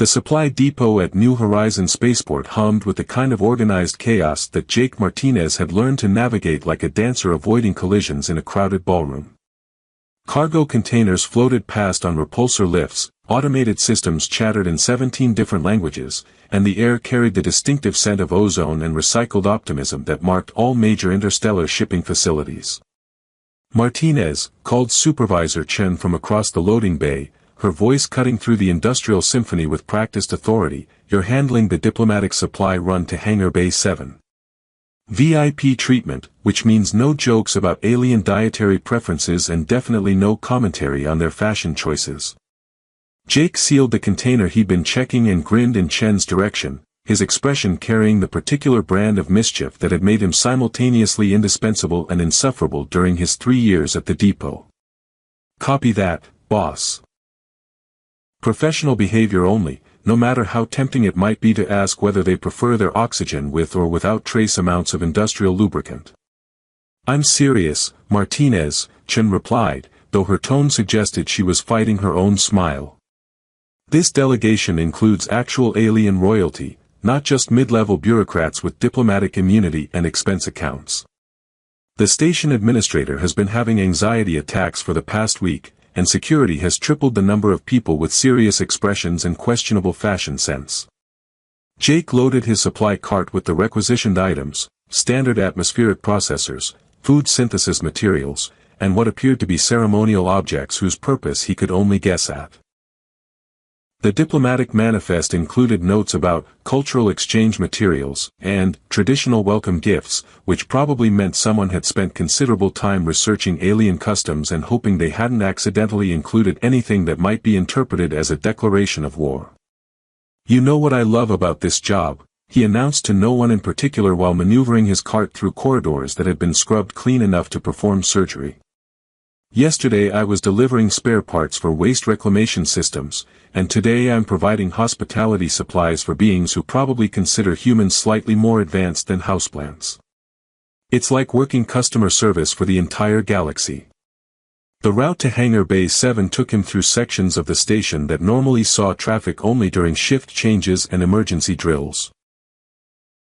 The supply depot at New Horizon Spaceport hummed with the kind of organized chaos that Jake Martinez had learned to navigate like a dancer avoiding collisions in a crowded ballroom. Cargo containers floated past on repulsor lifts, automated systems chattered in 17 different languages, and the air carried the distinctive scent of ozone and recycled optimism that marked all major interstellar shipping facilities. Martinez, called Supervisor Chen from across the loading bay, her voice cutting through the industrial symphony with practiced authority, "You're handling the diplomatic supply run to Hangar Bay 7. VIP treatment, which means no jokes about alien dietary preferences and definitely no commentary on their fashion choices." Jake sealed the container he'd been checking and grinned in Chen's direction, his expression carrying the particular brand of mischief that had made him simultaneously indispensable and insufferable during his 3 years at the depot. "Copy that, boss." Professional behavior only, no matter how tempting it might be to ask whether they prefer their oxygen with or without trace amounts of industrial lubricant. "I'm serious, Martinez," Chen replied, though her tone suggested she was fighting her own smile. "This delegation includes actual alien royalty, not just mid-level bureaucrats with diplomatic immunity and expense accounts. The station administrator has been having anxiety attacks for the past week, and security has tripled the number of people with serious expressions and questionable fashion sense." Jake loaded his supply cart with the requisitioned items, standard atmospheric processors, food synthesis materials, and what appeared to be ceremonial objects whose purpose he could only guess at. The diplomatic manifest included notes about cultural exchange materials and traditional welcome gifts, which probably meant someone had spent considerable time researching alien customs and hoping they hadn't accidentally included anything that might be interpreted as a declaration of war. "You know what I love about this job," he announced to no one in particular while maneuvering his cart through corridors that had been scrubbed clean enough to perform surgery. "Yesterday I was delivering spare parts for waste reclamation systems, and today I'm providing hospitality supplies for beings who probably consider humans slightly more advanced than houseplants. It's like working customer service for the entire galaxy." The route to Hangar Bay 7 took him through sections of the station that normally saw traffic only during shift changes and emergency drills.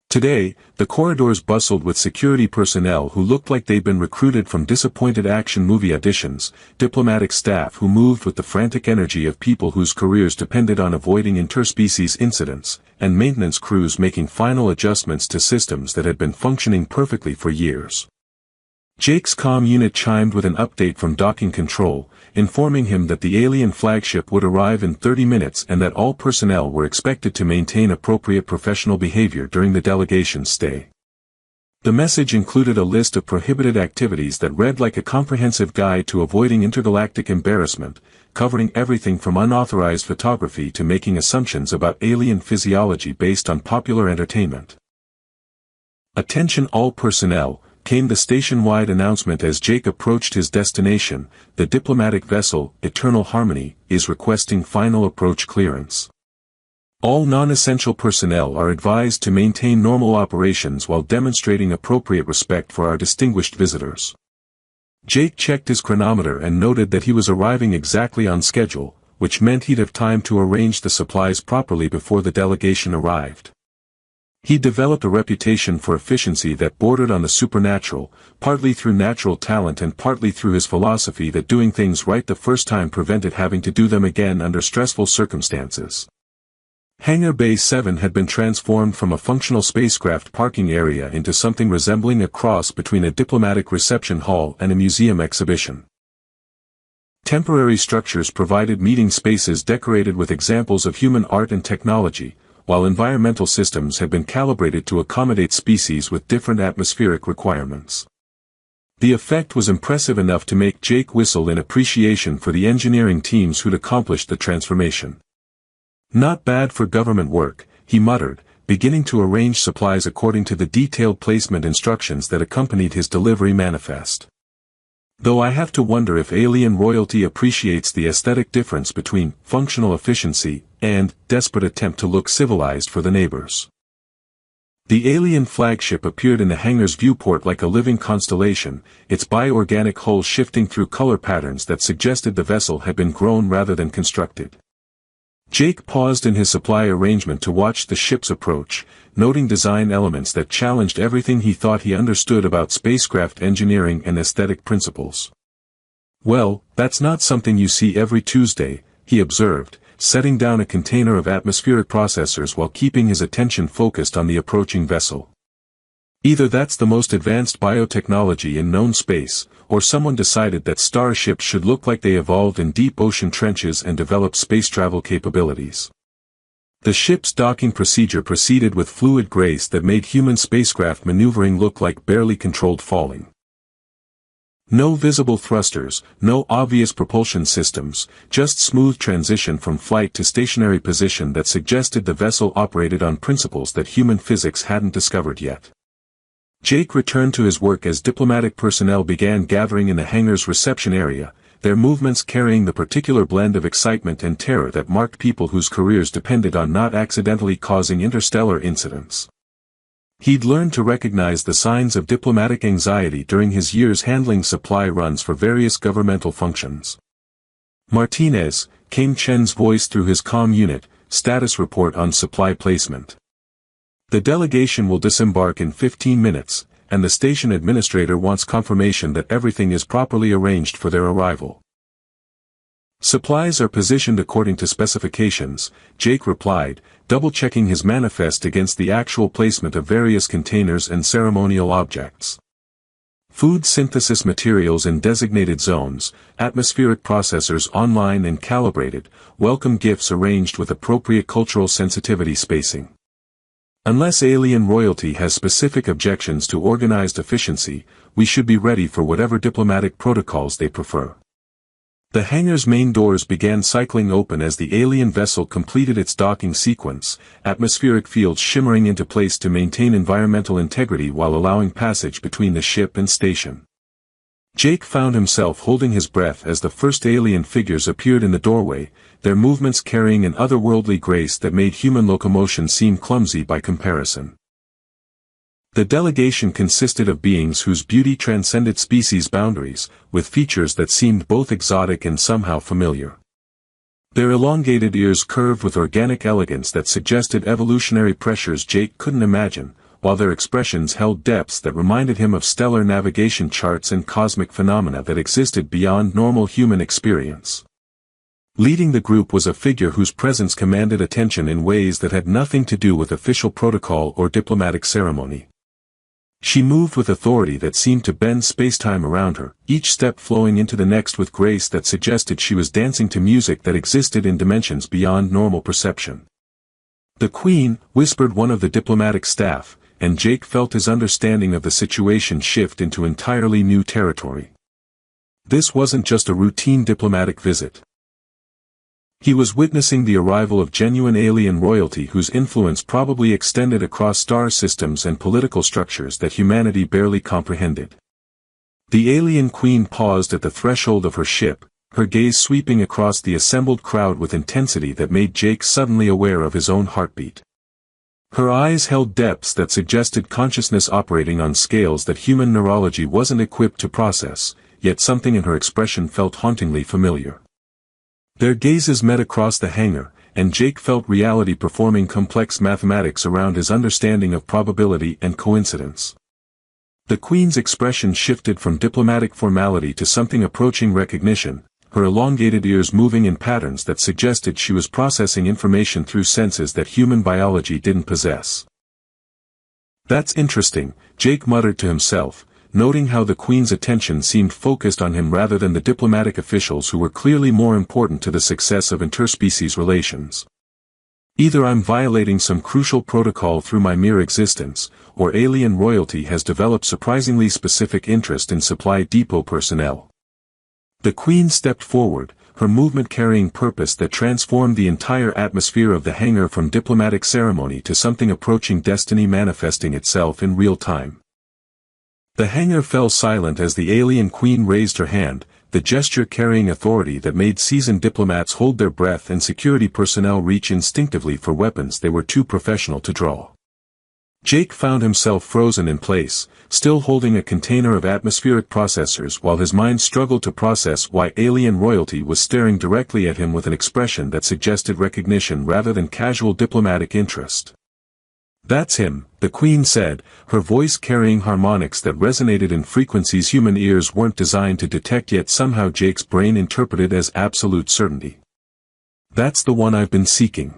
Today, the corridors bustled with security personnel who looked like they'd been recruited from disappointed action movie auditions, diplomatic staff who moved with the frantic energy of people whose careers depended on avoiding interspecies incidents, and maintenance crews making final adjustments to systems that had been functioning perfectly for years. Jake's comm unit chimed with an update from docking control, informing him that the alien flagship would arrive in 30 minutes and that all personnel were expected to maintain appropriate professional behavior during the delegation's stay. The message included a list of prohibited activities that read like a comprehensive guide to avoiding intergalactic embarrassment, covering everything from unauthorized photography to making assumptions about alien physiology based on popular entertainment. "Attention all personnel," came the station-wide announcement as Jake approached his destination. "The diplomatic vessel, Eternal Harmony, is requesting final approach clearance. All non-essential personnel are advised to maintain normal operations while demonstrating appropriate respect for our distinguished visitors." Jake checked his chronometer and noted that he was arriving exactly on schedule, which meant he'd have time to arrange the supplies properly before the delegation arrived. He developed a reputation for efficiency that bordered on the supernatural, partly through natural talent and partly through his philosophy that doing things right the first time prevented having to do them again under stressful circumstances. Hangar Bay 7 had been transformed from a functional spacecraft parking area into something resembling a cross between a diplomatic reception hall and a museum exhibition. Temporary structures provided meeting spaces decorated with examples of human art and technology, while environmental systems had been calibrated to accommodate species with different atmospheric requirements. The effect was impressive enough to make Jake whistle in appreciation for the engineering teams who'd accomplished the transformation. "Not bad for government work," he muttered, beginning to arrange supplies according to the detailed placement instructions that accompanied his delivery manifest. "Though I have to wonder if alien royalty appreciates the aesthetic difference between functional efficiency and desperate attempt to look civilized for the neighbors." The alien flagship appeared in the hangar's viewport like a living constellation, its bioorganic hull shifting through color patterns that suggested the vessel had been grown rather than constructed. Jake paused in his supply arrangement to watch the ship's approach, noting design elements that challenged everything he thought he understood about spacecraft engineering and aesthetic principles. "Well, that's not something you see every Tuesday," he observed, setting down a container of atmospheric processors while keeping his attention focused on the approaching vessel. "Either that's the most advanced biotechnology in known space, or someone decided that starships should look like they evolved in deep ocean trenches and developed space travel capabilities." The ship's docking procedure proceeded with fluid grace that made human spacecraft maneuvering look like barely controlled falling. No visible thrusters, no obvious propulsion systems, just smooth transition from flight to stationary position that suggested the vessel operated on principles that human physics hadn't discovered yet. Jake returned to his work as diplomatic personnel began gathering in the hangar's reception area, their movements carrying the particular blend of excitement and terror that marked people whose careers depended on not accidentally causing interstellar incidents. He'd learned to recognize the signs of diplomatic anxiety during his years handling supply runs for various governmental functions. "Martinez," came Chen's voice through his comm unit, "status report on supply placement. The delegation will disembark in 15 minutes, and the station administrator wants confirmation that everything is properly arranged for their arrival." "Supplies are positioned according to specifications," Jake replied, double-checking his manifest against the actual placement of various containers and ceremonial objects. "Food synthesis materials in designated zones, atmospheric processors online and calibrated, welcome gifts arranged with appropriate cultural sensitivity spacing. Unless alien royalty has specific objections to organized efficiency, we should be ready for whatever diplomatic protocols they prefer." The hangar's main doors began cycling open as the alien vessel completed its docking sequence, atmospheric fields shimmering into place to maintain environmental integrity while allowing passage between the ship and station. Jake found himself holding his breath as the first alien figures appeared in the doorway, their movements carrying an otherworldly grace that made human locomotion seem clumsy by comparison. The delegation consisted of beings whose beauty transcended species boundaries, with features that seemed both exotic and somehow familiar. Their elongated ears curved with organic elegance that suggested evolutionary pressures Jake couldn't imagine, while their expressions held depths that reminded him of stellar navigation charts and cosmic phenomena that existed beyond normal human experience. Leading the group was a figure whose presence commanded attention in ways that had nothing to do with official protocol or diplomatic ceremony. She moved with authority that seemed to bend spacetime around her, each step flowing into the next with grace that suggested she was dancing to music that existed in dimensions beyond normal perception. "The Queen," whispered one of the diplomatic staff, and Jake felt his understanding of the situation shift into entirely new territory. This wasn't just a routine diplomatic visit. He was witnessing the arrival of genuine alien royalty whose influence probably extended across star systems and political structures that humanity barely comprehended. The alien queen paused at the threshold of her ship, her gaze sweeping across the assembled crowd with intensity that made Jake suddenly aware of his own heartbeat. Her eyes held depths that suggested consciousness operating on scales that human neurology wasn't equipped to process, yet something in her expression felt hauntingly familiar. Their gazes met across the hangar, and Jake felt reality performing complex mathematics around his understanding of probability and coincidence. The Queen's expression shifted from diplomatic formality to something approaching recognition, her elongated ears moving in patterns that suggested she was processing information through senses that human biology didn't possess. "That's interesting," Jake muttered to himself, noting how the Queen's attention seemed focused on him rather than the diplomatic officials who were clearly more important to the success of interspecies relations. "Either I'm violating some crucial protocol through my mere existence, or alien royalty has developed surprisingly specific interest in supply depot personnel." The Queen stepped forward, her movement carrying purpose that transformed the entire atmosphere of the hangar from diplomatic ceremony to something approaching destiny manifesting itself in real time. The hangar fell silent as the alien queen raised her hand, the gesture carrying authority that made seasoned diplomats hold their breath and security personnel reach instinctively for weapons they were too professional to draw. Jake found himself frozen in place, still holding a container of atmospheric processors while his mind struggled to process why alien royalty was staring directly at him with an expression that suggested recognition rather than casual diplomatic interest. "That's him," the Queen said, her voice carrying harmonics that resonated in frequencies human ears weren't designed to detect yet somehow Jake's brain interpreted as absolute certainty. "That's the one I've been seeking."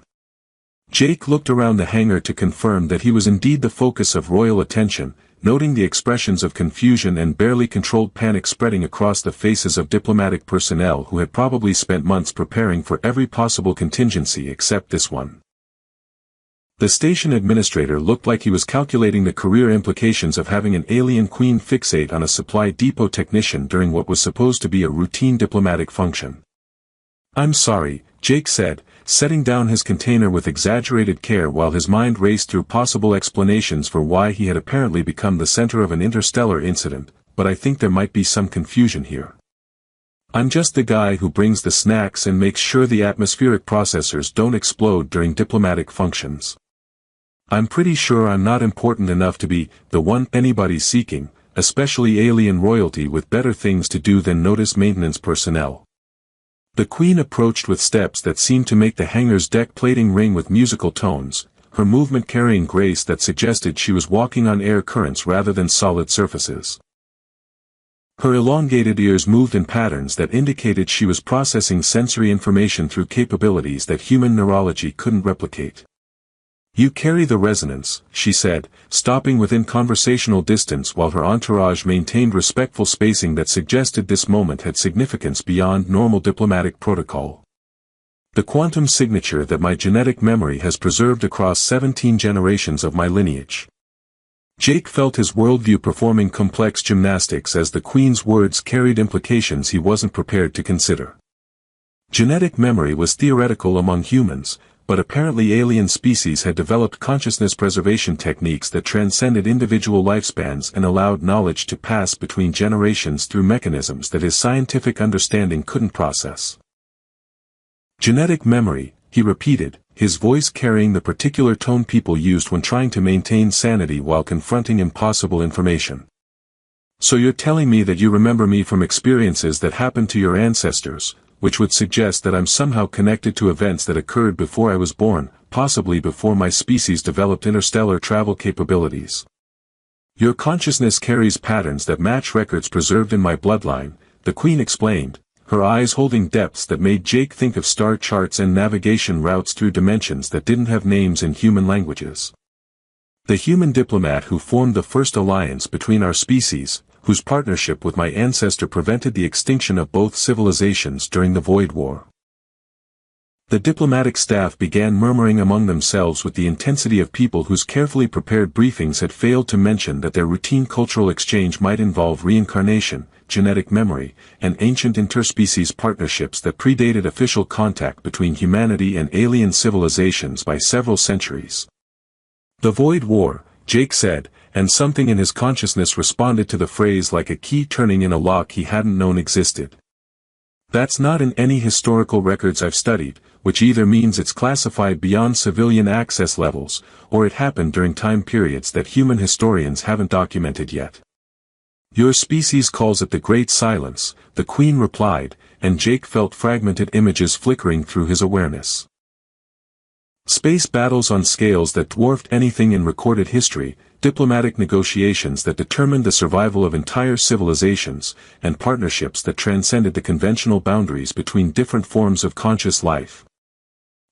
Jake looked around the hangar to confirm that he was indeed the focus of royal attention, noting the expressions of confusion and barely controlled panic spreading across the faces of diplomatic personnel who had probably spent months preparing for every possible contingency except this one. The station administrator looked like he was calculating the career implications of having an alien queen fixate on a supply depot technician during what was supposed to be a routine diplomatic function. "I'm sorry," Jake said, setting down his container with exaggerated care while his mind raced through possible explanations for why he had apparently become the center of an interstellar incident, "but I think there might be some confusion here. I'm just the guy who brings the snacks and makes sure the atmospheric processors don't explode during diplomatic functions. I'm pretty sure I'm not important enough to be the one anybody's seeking, especially alien royalty with better things to do than notice maintenance personnel." The Queen approached with steps that seemed to make the hangar's deck plating ring with musical tones, her movement carrying grace that suggested she was walking on air currents rather than solid surfaces. Her elongated ears moved in patterns that indicated she was processing sensory information through capabilities that human neurology couldn't replicate. "You carry the resonance," she said, stopping within conversational distance while her entourage maintained respectful spacing that suggested this moment had significance beyond normal diplomatic protocol. "The quantum signature that my genetic memory has preserved across 17 generations of my lineage." Jake felt his worldview performing complex gymnastics as the Queen's words carried implications he wasn't prepared to consider. Genetic memory was theoretical among humans, but apparently alien species had developed consciousness preservation techniques that transcended individual lifespans and allowed knowledge to pass between generations through mechanisms that his scientific understanding couldn't process. "Genetic memory," he repeated, his voice carrying the particular tone people used when trying to maintain sanity while confronting impossible information. "So you're telling me that you remember me from experiences that happened to your ancestors, which would suggest that I'm somehow connected to events that occurred before I was born, possibly before my species developed interstellar travel capabilities. Your consciousness carries patterns that match records preserved in my bloodline," the Queen explained, her eyes holding depths that made Jake think of star charts and navigation routes through dimensions that didn't have names in human languages. "The human diplomat who formed the first alliance between our species, whose partnership with my ancestor prevented the extinction of both civilizations during the Void War." The diplomatic staff began murmuring among themselves with the intensity of people whose carefully prepared briefings had failed to mention that their routine cultural exchange might involve reincarnation, genetic memory, and ancient interspecies partnerships that predated official contact between humanity and alien civilizations by several centuries. "The Void War," Jake said, and something in his consciousness responded to the phrase like a key turning in a lock he hadn't known existed. "That's not in any historical records I've studied, which either means it's classified beyond civilian access levels, or it happened during time periods that human historians haven't documented yet." "Your species calls it the Great Silence," the Queen replied, and Jake felt fragmented images flickering through his awareness. Space battles on scales that dwarfed anything in recorded history, diplomatic negotiations that determined the survival of entire civilizations, and partnerships that transcended the conventional boundaries between different forms of conscious life.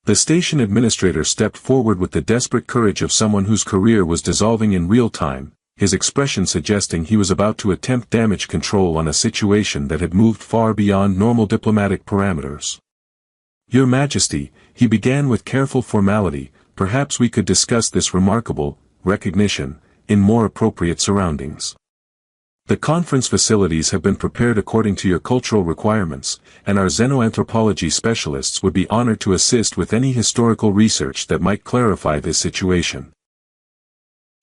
The station administrator stepped forward with the desperate courage of someone whose career was dissolving in real time, his expression suggesting he was about to attempt damage control on a situation that had moved far beyond normal diplomatic parameters. "Your Majesty," he began with careful formality, "perhaps we could discuss this remarkable recognition in more appropriate surroundings. The conference facilities have been prepared according to your cultural requirements, and our xenoanthropology specialists would be honored to assist with any historical research that might clarify this situation."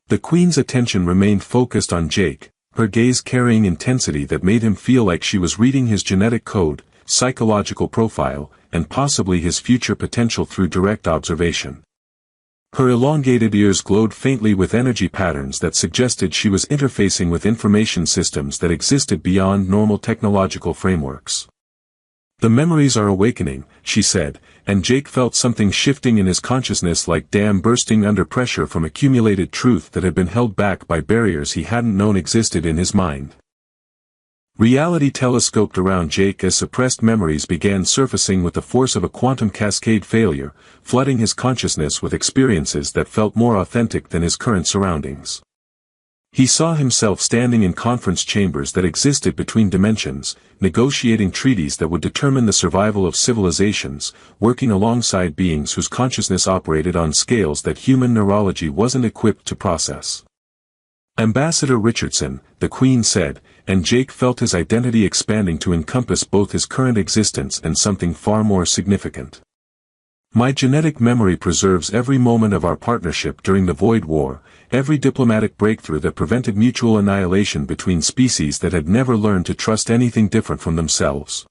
The Queen's attention remained focused on Jake, her gaze carrying intensity that made him feel like she was reading his genetic code, psychological profile, and possibly his future potential through direct observation. Her elongated ears glowed faintly with energy patterns that suggested she was interfacing with information systems that existed beyond normal technological frameworks. "The memories are awakening," she said, and Jake felt something shifting in his consciousness like dam bursting under pressure from accumulated truth that had been held back by barriers he hadn't known existed in his mind. Reality telescoped around Jake as suppressed memories began surfacing with the force of a quantum cascade failure, flooding his consciousness with experiences that felt more authentic than his current surroundings. He saw himself standing in conference chambers that existed between dimensions, negotiating treaties that would determine the survival of civilizations, working alongside beings whose consciousness operated on scales that human neurology wasn't equipped to process. "Ambassador Richardson," the Queen said, and Jake felt his identity expanding to encompass both his current existence and something far more significant. "My genetic memory preserves every moment of our partnership during the Void War, every diplomatic breakthrough that prevented mutual annihilation between species that had never learned to trust anything different from themselves."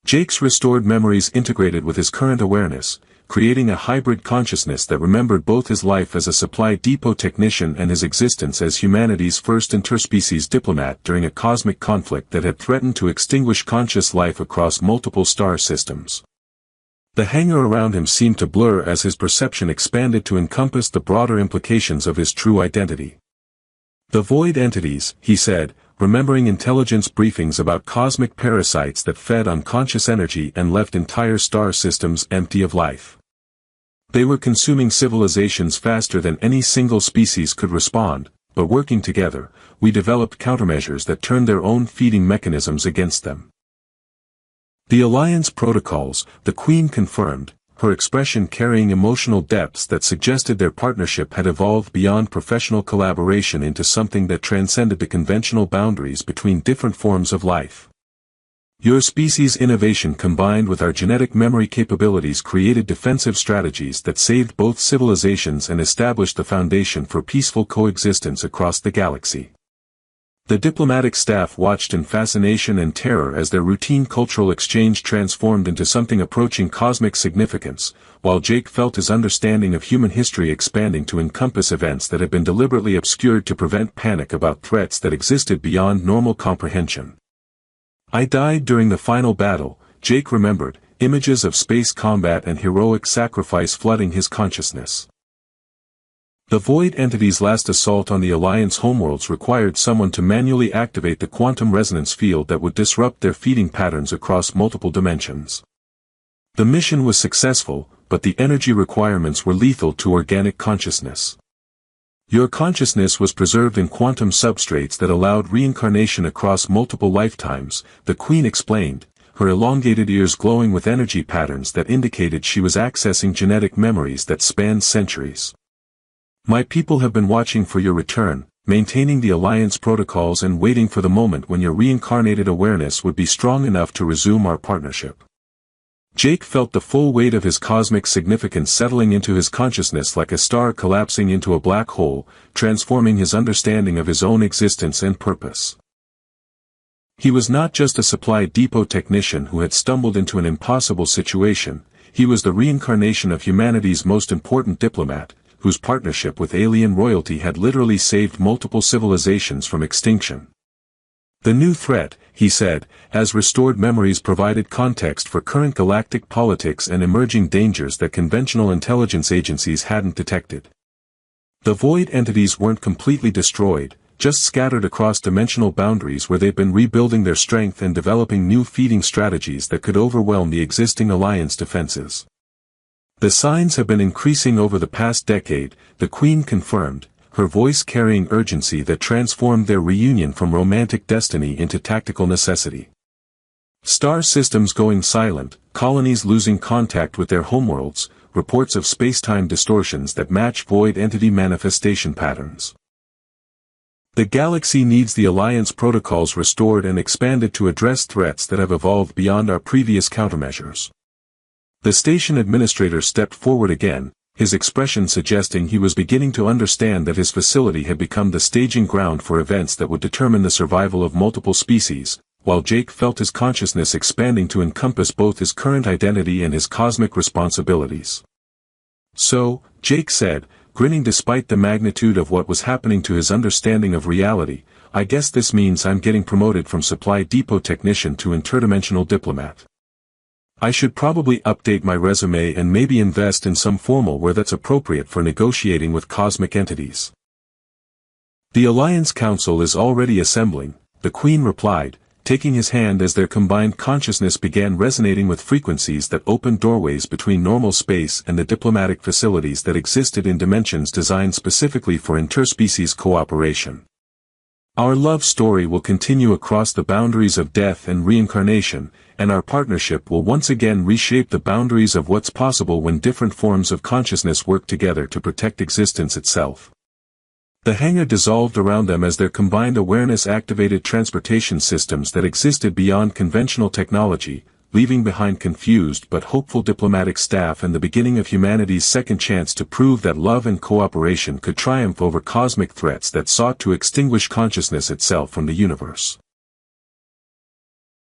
Jake's restored memories integrated with his current awareness, creating a hybrid consciousness that remembered both his life as a supply depot technician and his existence as humanity's first interspecies diplomat during a cosmic conflict that had threatened to extinguish conscious life across multiple star systems. The hangar around him seemed to blur as his perception expanded to encompass the broader implications of his true identity. "The void entities," he said, remembering intelligence briefings about cosmic parasites that fed on conscious energy and left entire star systems empty of life. They were consuming civilizations faster than any single species could respond, but working together, we developed countermeasures that turned their own feeding mechanisms against them. "The Alliance protocols," the Queen confirmed, her expression carrying emotional depths that suggested their partnership had evolved beyond professional collaboration into something that transcended the conventional boundaries between different forms of life. "Your species' innovation combined with our genetic memory capabilities created defensive strategies that saved both civilizations and established the foundation for peaceful coexistence across the galaxy." The diplomatic staff watched in fascination and terror as their routine cultural exchange transformed into something approaching cosmic significance, while Jake felt his understanding of human history expanding to encompass events that had been deliberately obscured to prevent panic about threats that existed beyond normal comprehension. "I died during the final battle," Jake remembered, images of space combat and heroic sacrifice flooding his consciousness. The Void entity's last assault on the Alliance homeworlds required someone to manually activate the quantum resonance field that would disrupt their feeding patterns across multiple dimensions. The mission was successful, but the energy requirements were lethal to organic consciousness. "Your consciousness was preserved in quantum substrates that allowed reincarnation across multiple lifetimes," the Queen explained, her elongated ears glowing with energy patterns that indicated she was accessing genetic memories that spanned centuries. "My people have been watching for your return, maintaining the Alliance protocols and waiting for the moment when your reincarnated awareness would be strong enough to resume our partnership." Jake felt the full weight of his cosmic significance settling into his consciousness like a star collapsing into a black hole, transforming his understanding of his own existence and purpose. He was not just a supply depot technician who had stumbled into an impossible situation, he was the reincarnation of humanity's most important diplomat, whose partnership with alien royalty had literally saved multiple civilizations from extinction. "The new threat," he said, as restored memories provided context for current galactic politics and emerging dangers that conventional intelligence agencies hadn't detected. "The void entities weren't completely destroyed, just scattered across dimensional boundaries where they've been rebuilding their strength and developing new feeding strategies that could overwhelm the existing Alliance defenses. The signs have been increasing over the past decade," the Queen confirmed, her voice carrying urgency that transformed their reunion from romantic destiny into tactical necessity. "Star systems going silent, colonies losing contact with their homeworlds, reports of space-time distortions that match void entity manifestation patterns. The galaxy needs the Alliance protocols restored and expanded to address threats that have evolved beyond our previous countermeasures." The station administrator stepped forward again, his expression suggesting he was beginning to understand that his facility had become the staging ground for events that would determine the survival of multiple species, while Jake felt his consciousness expanding to encompass both his current identity and his cosmic responsibilities. So, Jake said, grinning despite the magnitude of what was happening to his understanding of reality, I guess this means I'm getting promoted from supply depot technician to interdimensional diplomat. I should probably update my resume and maybe invest in some formal where that's appropriate for negotiating with cosmic entities. The Alliance Council is already assembling, the Queen replied, taking his hand as their combined consciousness began resonating with frequencies that opened doorways between normal space and the diplomatic facilities that existed in dimensions designed specifically for interspecies cooperation. Our love story will continue across the boundaries of death and reincarnation, and our partnership will once again reshape the boundaries of what's possible when different forms of consciousness work together to protect existence itself. The hangar dissolved around them as their combined awareness activated transportation systems that existed beyond conventional technology, leaving behind confused but hopeful diplomatic staff and the beginning of humanity's second chance to prove that love and cooperation could triumph over cosmic threats that sought to extinguish consciousness itself from the universe.